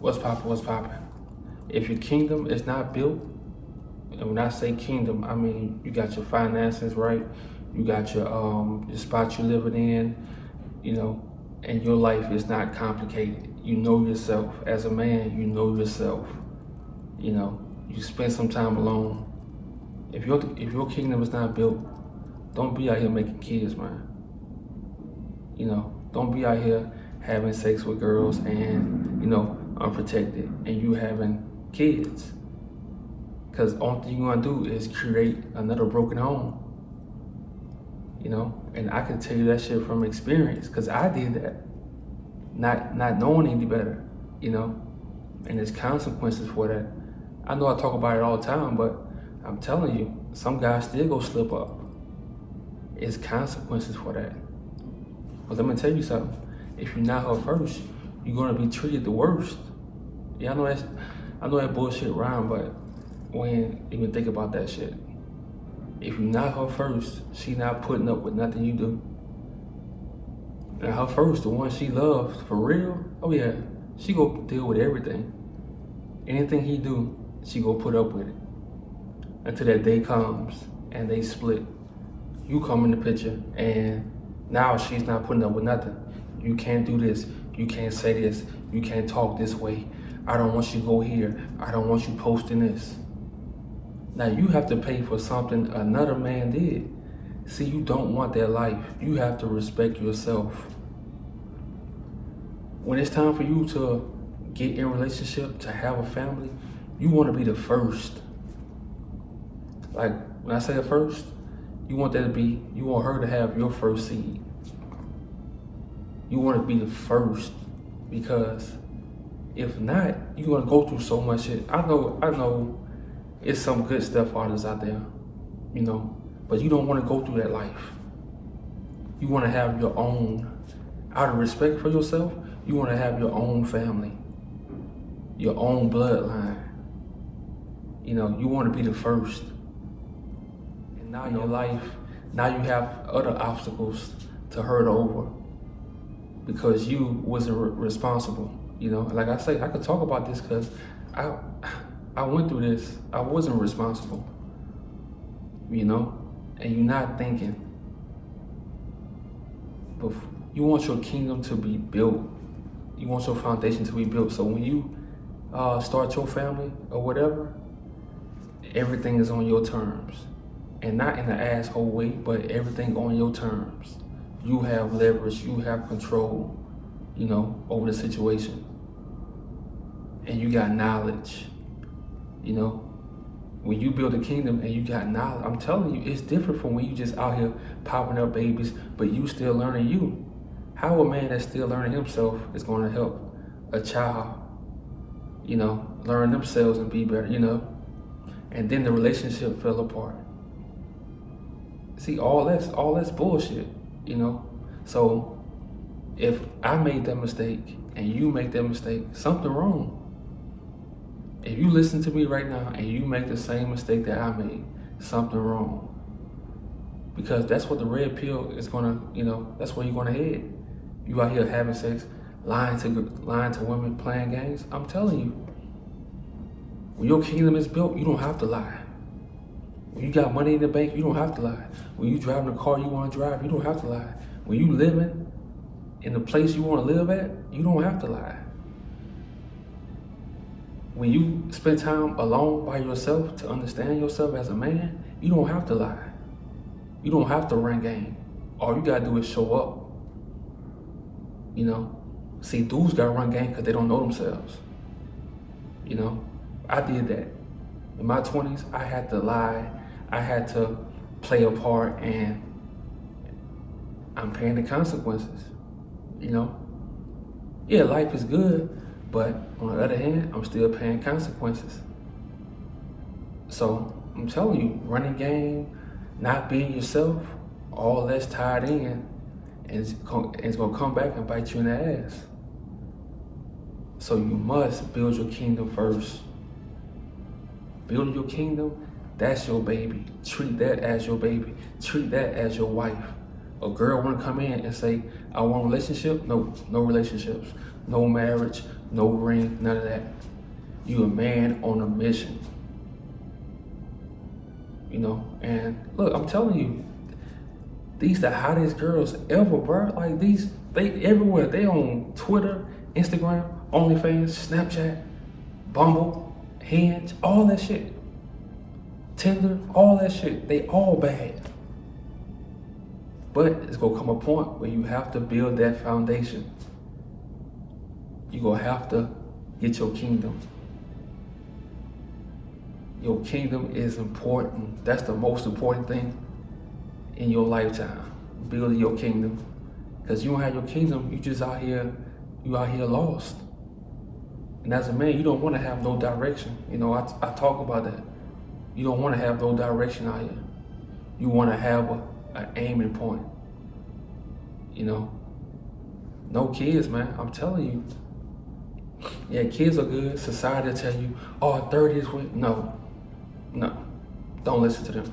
What's poppin'? What's poppin'? If your kingdom is not built, and when I say kingdom, I mean you got your finances right, you got your spot you living in, you know, and your life is not complicated. You know yourself as a man. You know yourself. You know, you spend some time alone. If your kingdom is not built, don't be out here making kids, man. You know, don't be out here having sex with girls and, unprotected, and you having kids. Because only thing you're gonna do is create another broken home. And I can tell you that shit from experience, because I did that, not knowing any better, and there's consequences for that. I know I talk about it all the time, but I'm telling you, some guys still go slip up. It's consequences for that. But let me tell you something. If you're not her first, you're gonna be treated the worst. Yeah, I know that bullshit rhyme, but we ain't even think about that shit. If you're not her first, she not putting up with nothing you do. And her first, the one she loves, for real, oh yeah, she go deal with everything. Anything he do, she go put up with it. Until that day comes and they split. You come in the picture and now she's not putting up with nothing. You can't do this, you can't say this, you can't talk this way. I don't want you to go here, I don't want you posting this. Now you have to pay for something another man did. See, you don't want that life. You have to respect yourself. When it's time for you to get in a relationship, to have a family, you want to be the first. Like, when I say the first, you want her to have your first seed. You want to be the first, because if not, you're going to go through so much shit. I know it's some good stepfathers out there, but you don't want to go through that life. You want to have your own, out of respect for yourself, you want to have your own family, your own bloodline. You want to be the first. And now in your life, now you have other obstacles to hurt over because you wasn't responsible. Like I say, I could talk about this because I went through this. I wasn't responsible, and you're not thinking. But you want your kingdom to be built. You want your foundation to be built. So when you start your family or whatever, everything is on your terms. And not in an asshole way, but everything on your terms. You have leverage, you have control, over the situation. And you got knowledge. When you build a kingdom and you got knowledge, I'm telling you, it's different from when you just out here popping up babies, but you still learning you. How a man that's still learning himself is going to help a child, learn themselves and be better, and then the relationship fell apart. See, all that's bullshit, So if I made that mistake and you make that mistake, something wrong. If you listen to me right now and you make the same mistake that I made, something wrong. Because that's what the red pill is gonna, that's where you're gonna head. You out here having sex, lying to women, playing games. I'm telling you, when your kingdom is built, you don't have to lie. When you got money in the bank, you don't have to lie. When you driving a car you want to drive, you don't have to lie. When you living in the place you want to live at, you don't have to lie. When you spend time alone by yourself to understand yourself as a man, you don't have to lie. You don't have to run game. All you gotta do is show up. See, dudes gotta run game because they don't know themselves. I did that. In my 20s, I had to lie. I had to play a part, and I'm paying the consequences. Yeah, life is good, but on the other hand, I'm still paying consequences. So I'm telling you, running game, not being yourself, all that's tied in, and it's gonna come back and bite you in the ass. So you must build your kingdom first. Building your kingdom, that's your baby. Treat that as your baby. Treat that as your wife. A girl wanna come in and say, I want a relationship? No relationships. No marriage, no ring, none of that. You a man on a mission. You know, and look, I'm telling you, these the hottest girls ever, bro. Like they everywhere. They on Twitter, Instagram, OnlyFans, Snapchat, Bumble, Hinge, all that shit. Tinder, all that shit. They all bad. But it's gonna come a point where you have to build that foundation. You're gonna have to get your kingdom. Your kingdom is important. That's the most important thing in your lifetime. Building your kingdom. Because you don't have your kingdom, you just out here lost. And as a man, you don't want to have no direction. You know, I talk about that. You don't want to have no direction out here. You want to have an aiming point. You know, no kids, man. I'm telling you. Yeah, kids are good. Society will tell you, oh, 30 is when. No. Don't listen to them.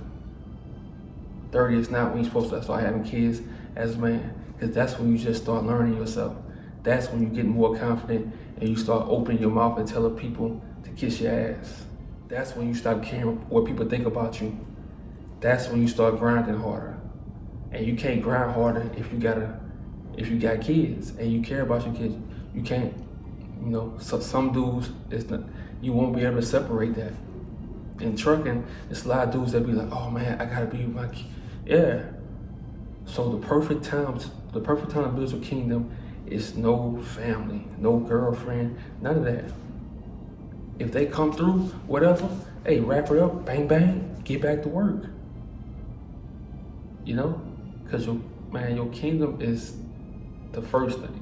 30 is not when you're supposed to start having kids as a man. Because that's when you just start learning yourself. That's when you get more confident and you start opening your mouth and telling people to kiss your ass. That's when you stop caring what people think about you. That's when you start grinding harder. And you can't grind harder if you got kids and you care about your kids. You can't, you know, so some dudes, you won't be able to separate that. In trucking, it's a lot of dudes that be like, oh man, I gotta be with my kid. Yeah. So the perfect time to build your kingdom is no family, no girlfriend, none of that. If they come through, whatever, hey, wrap it up, bang, bang, get back to work. You know? Because your kingdom is the first thing.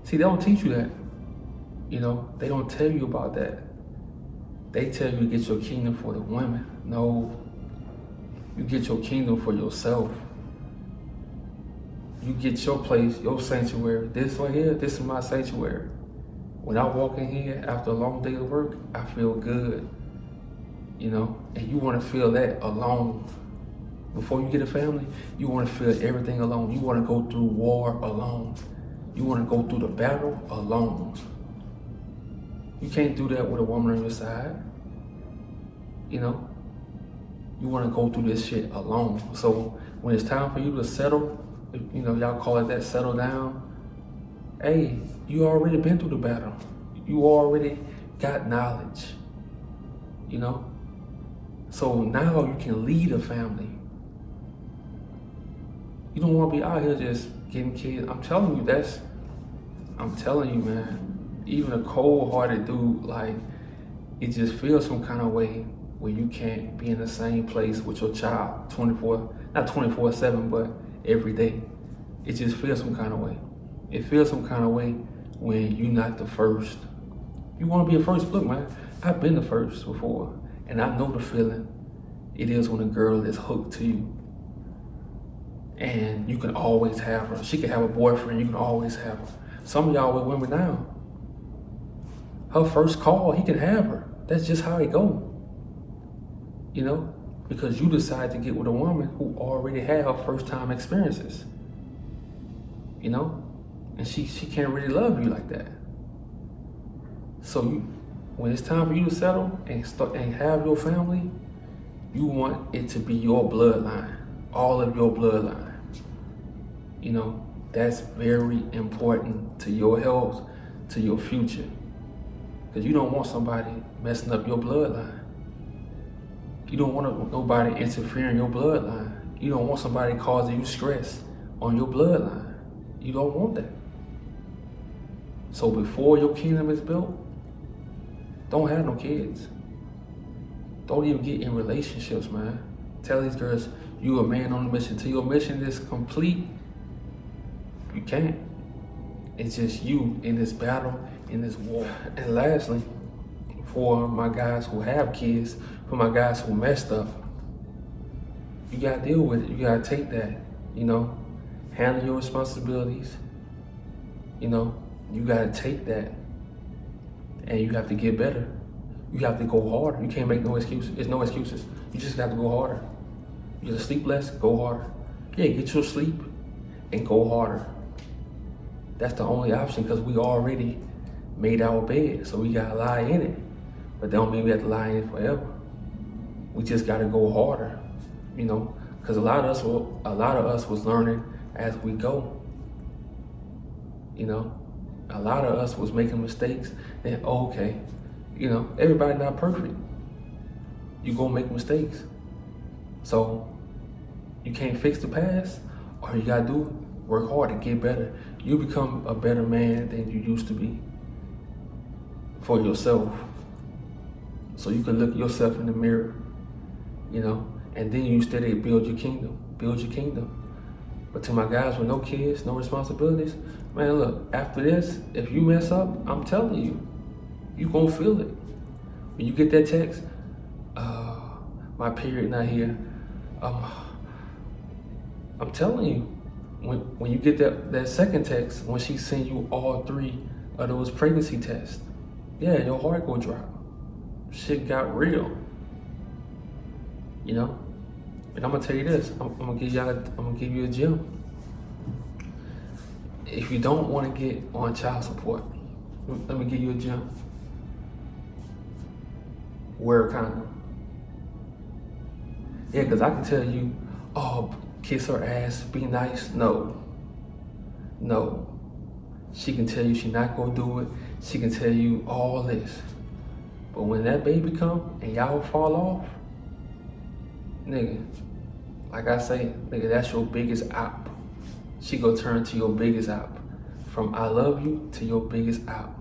See, they don't teach you that. You know, they don't tell you about that. They tell you to get your kingdom for the women. No, you get your kingdom for yourself. You get your place, your sanctuary. This right here, this is my sanctuary. When I walk in here after a long day of work, I feel good. You know, and you want to feel that alone. Before you get a family, you want to feel everything alone. You want to go through war alone. You want to go through the battle alone. You can't do that with a woman on your side. You know, you want to go through this shit alone. So when it's time for you to settle, you know, y'all call it that, settle down. Hey, you already been through the battle. You already got knowledge, you know? So now you can lead a family. You don't want to be out here just getting kids. I'm telling you, man, even a cold-hearted dude, like, it just feels some kind of way where you can't be in the same place with your child not 24/7, but every day. It just feels some kind of way. It feels some kind of way when you're not the first. You want to be a first. Look, man, I've been the first before, and I know the feeling it is when a girl is hooked to you. And you can always have her. She can have a boyfriend, you can always have her. Some of y'all with women now, her first call, he can have her. That's just how it go. You know, because you decide to get with a woman who already had her first time experiences. You know, and she can't really love you like that. So when it's time for you to settle and have your family, you want it to be your bloodline, all of your bloodline. You know, that's very important to your health, to your future. Because you don't want somebody messing up your bloodline. You don't want nobody interfering in your bloodline. You don't want somebody causing you stress on your bloodline. You don't want that. So before your kingdom is built, don't have no kids. Don't even get in relationships, man. Tell these girls, you a man on a mission. Till your mission is complete, you can't. It's just you in this battle, in this war. And lastly, for my guys who have kids, for my guys who messed up, you gotta deal with it. You gotta take that, you know, handle your responsibilities. You know, you gotta take that and you have to get better. You have to go harder. You can't make no excuses. There's no excuses. You just got to go harder. You gotta sleep less, go harder. Yeah, get your sleep and go harder. That's the only option because we already made our bed, so we gotta lie in it. But that don't mean we have to lie in it forever. We just gotta go harder, you know, because a lot of us was learning as we go. You know, a lot of us was making mistakes. Then okay, you know, everybody not perfect. You gonna make mistakes, so you can't fix the past. All you gotta do, work hard to get better. You become a better man than you used to be for yourself. So you can look yourself in the mirror, you know, and then you steady build your kingdom. Build your kingdom. But to my guys with no kids, no responsibilities, man, look, after this, if you mess up, I'm telling you, you gonna feel it. When you get that text, my period not here, I'm telling you, when you get that second text, when she send you all 3 of those pregnancy tests, yeah, your heart go drop. Shit got real, you know. And I'm gonna tell you this, I'm gonna give you a gem. If you don't want to get on child support, let me give you a gem. Wear a condom. Yeah, because I can tell you, oh, kiss her ass, be nice. No. She can tell you she not gonna do it. She can tell you all this. But when that baby come and y'all fall off, nigga, like I say, nigga, that's your biggest op. She gonna turn to your biggest op. From I love you to your biggest op.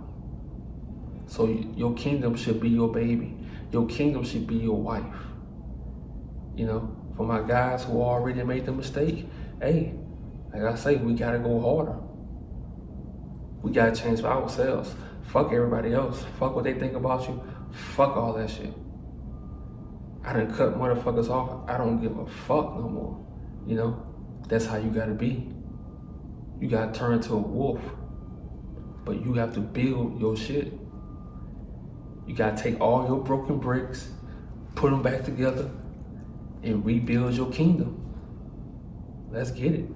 So your kingdom should be your baby. Your kingdom should be your wife. You know, for my guys who already made the mistake, hey, like I say, we gotta go harder. We gotta change for ourselves. Fuck everybody else. Fuck what they think about you. Fuck all that shit. I done cut motherfuckers off. I don't give a fuck no more. You know, that's how you gotta be. You gotta turn into a wolf. But you have to build your shit. You gotta take all your broken bricks, put them back together, and rebuild your kingdom. Let's get it.